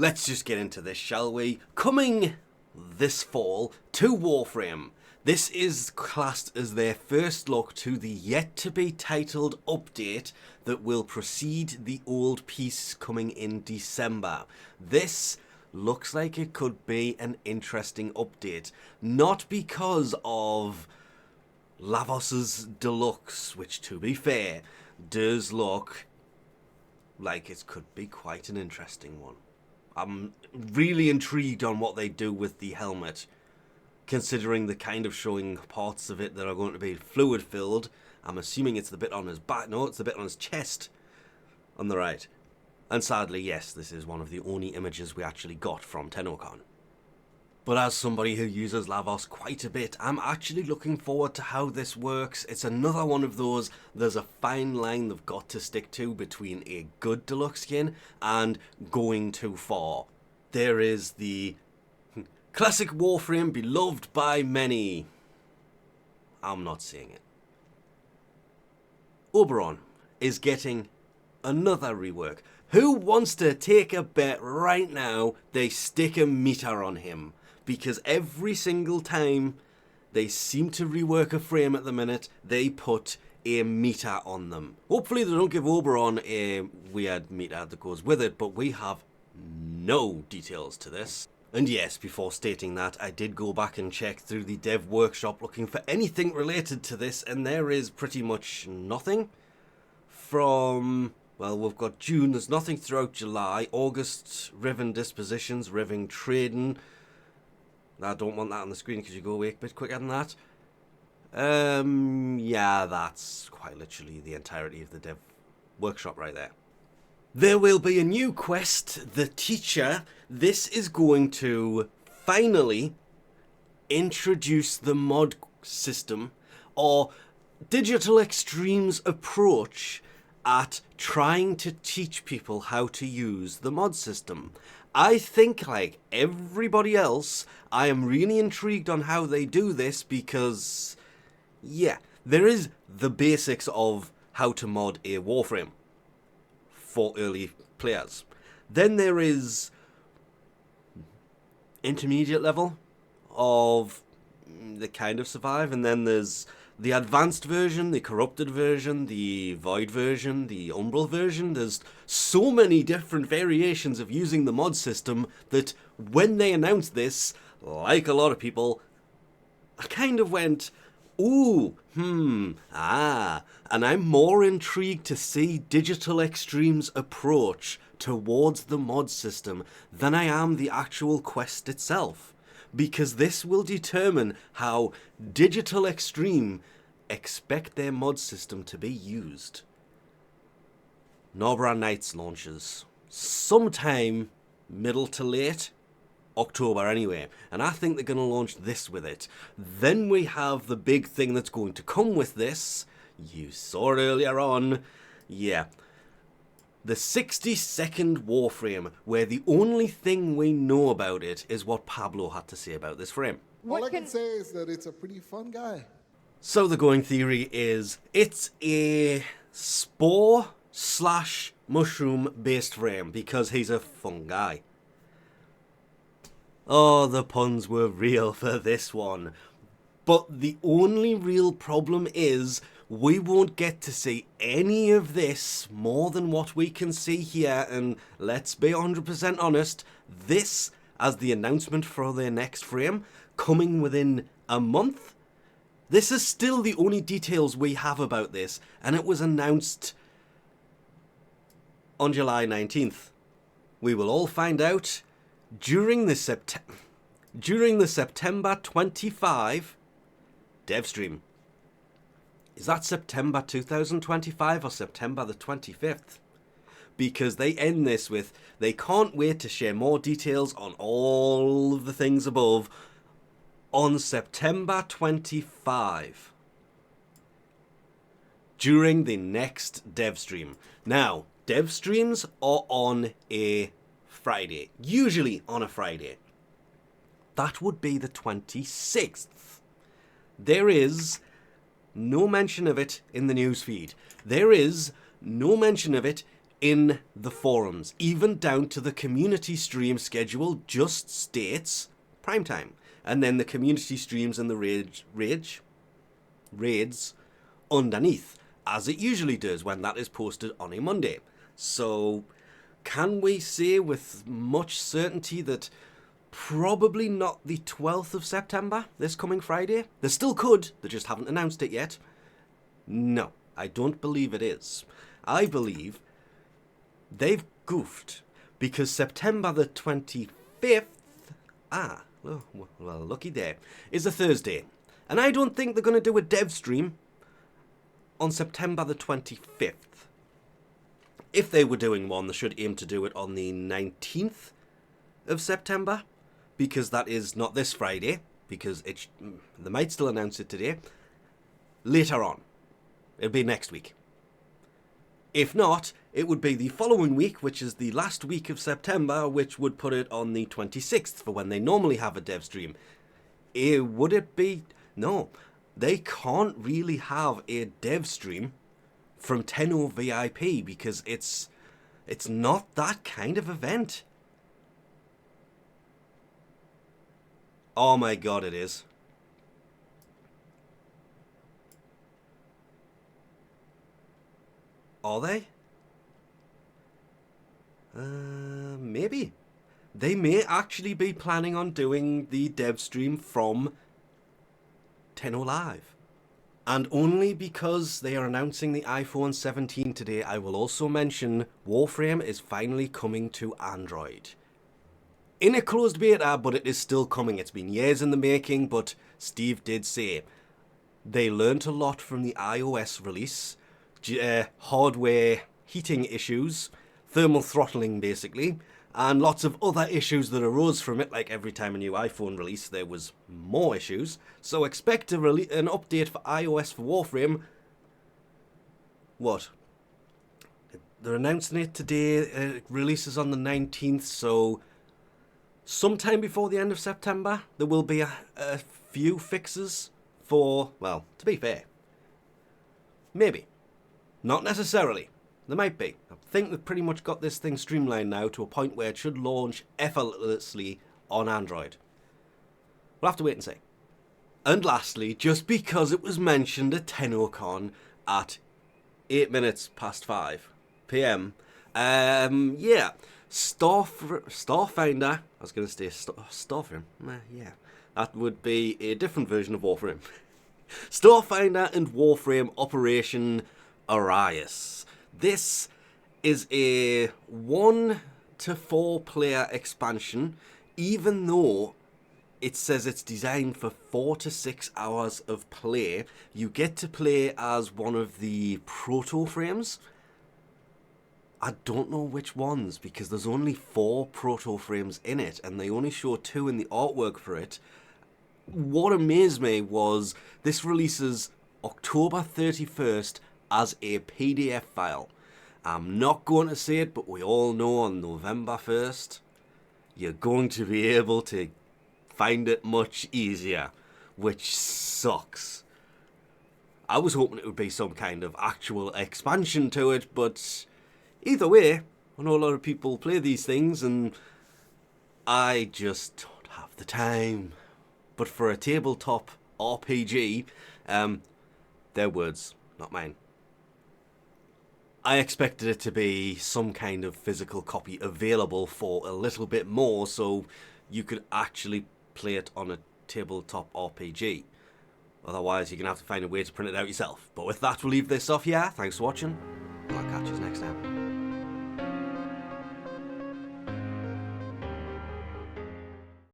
let's just get into this, shall we? Coming this fall to Warframe, this is classed as their first look to the yet-to-be-titled update that will precede the old piece coming in December. This looks like it could be an interesting update, not because of Lavos's Deluxe, which, to be fair, does look like it could be quite an interesting one. I'm really intrigued on what they do with the helmet, considering the kind of showing parts of it that are going to be fluid filled. I'm assuming it's the bit on his back. No, it's the bit on his chest on the right. And sadly, yes, this is one of the only images we actually got from TennoCon. But as somebody who uses Lavos quite a bit, I'm actually looking forward to how this works. It's another one of those, there's a fine line they've got to stick to between a good deluxe skin and going too far. There is the classic Warframe beloved by many. I'm not seeing it. Oberon is getting another rework. Who wants to take a bet right now they stick a meter on him? Because every single time they seem to rework a frame at the minute, they put a meter on them. Hopefully they don't give Oberon a weird meter that goes with it, but we have no details to this. And yes, before stating that, I did go back and check through the dev workshop looking for anything related to this, and there is pretty much nothing. From, well, we've got June, there's nothing throughout July. August, Riven dispositions, Riven trading. I don't want that on the screen because you go away a bit quicker than that. Yeah, that's quite literally the entirety of the dev workshop right there. There will be a new quest, The Teacher. This is going to finally introduce the mod system, or Digital Extreme's approach at trying to teach people how to use the mod system. I think, like everybody else, I am really intrigued on how they do this because, yeah, there is the basics of how to mod a Warframe for early players. Then there is intermediate level of the kind of survive, and then there's the advanced version, the corrupted version, the void version, the umbral version. There's so many different variations of using the mod system that when they announced this, like a lot of people, I kind of went, ooh, and I'm more intrigued to see Digital Extreme's approach towards the mod system than I am the actual quest itself, because this will determine how Digital Extreme expect their mod system to be used. Norbran Nights launches sometime middle to late October anyway, and I think they're going to launch this with it. Then we have the big thing that's going to come with this. You saw it earlier on. Yeah. The 60-second Warframe, where the only thing we know about it is what Pablo had to say about this frame. All I can say is that it's a pretty fun guy. So the going theory is it's a spore/mushroom based frame because he's a fun guy. Oh, the puns were real for this one. But the only real problem is we won't get to see any of this more than what we can see here, and let's be 100% honest, this, as the announcement for their next frame, coming within a month, this is still the only details we have about this, and it was announced on July 19th. We will all find out during the September 25 Devstream. Is that September 2025 or September the 25th? Because they end this with, they can't wait to share more details on all of the things above on September 25 during the next Devstream. Now, Devstreams are on a Friday, usually on a Friday. That would be the 26th. There is no mention of it in the news feed. There is no mention of it in the forums, even down to the community stream schedule just states primetime. And then the community streams and the raids underneath, as it usually does when that is posted on a Monday. So can we say with much certainty that probably not the 12th of September, this coming Friday? They still could, they just haven't announced it yet. No, I don't believe it is. I believe they've goofed, because September the 25th, well, lucky day, is a Thursday. And I don't think they're going to do a dev stream on September the 25th. If they were doing one, they should aim to do it on the 19th of September, because that is not this Friday, because they might still announce it today. Later on. It'll be next week. If not, it would be the following week, which is the last week of September, which would put it on the 26th for when they normally have a dev stream. Would it be? No. They can't really have a dev stream from Tenno VIP because it's not that kind of event. Oh my god, it is. Are they? Maybe. They may actually be planning on doing the dev stream from Tenno Live. And only because they are announcing the iPhone 17 today, I will also mention Warframe is finally coming to Android. In a closed beta, but it is still coming. It's been years in the making, but Steve did say they learnt a lot from the iOS release. Hardware heating issues, thermal throttling basically, and lots of other issues that arose from it, like every time a new iPhone released there was more issues. So expect an update for iOS for Warframe. What? They're announcing it today, it releases on the 19th, so sometime before the end of September there will be a few fixes for, well, to be fair, maybe. Not necessarily. There might be. I think they've pretty much got this thing streamlined now to a point where it should launch effortlessly on Android. We'll have to wait and see. And lastly, just because it was mentioned at TennoCon at 8 minutes past 5 PM, yeah, Starfinder, I was going to say Starframe, yeah, that would be a different version of Warframe. Starfinder and Warframe Operation Orias. This is a 1 to 4 player expansion, even though it says it's designed for 4 to 6 hours of play. You get to play as one of the proto frames. I don't know which ones, because there's only 4 proto frames in it, and they only show 2 in the artwork for it. What amazed me was this releases October 31st as a PDF file. I'm not going to say it, but we all know on November 1st, you're going to be able to find it much easier, which sucks. I was hoping it would be some kind of actual expansion to it, but either way, I know a lot of people play these things, and I just don't have the time. But for a tabletop RPG, their words, not mine. I expected it to be some kind of physical copy available for a little bit more, so you could actually play it on a tabletop RPG. Otherwise, you're going to have to find a way to print it out yourself. But with that, we'll leave this off here. Thanks for watching, and I'll catch you next time.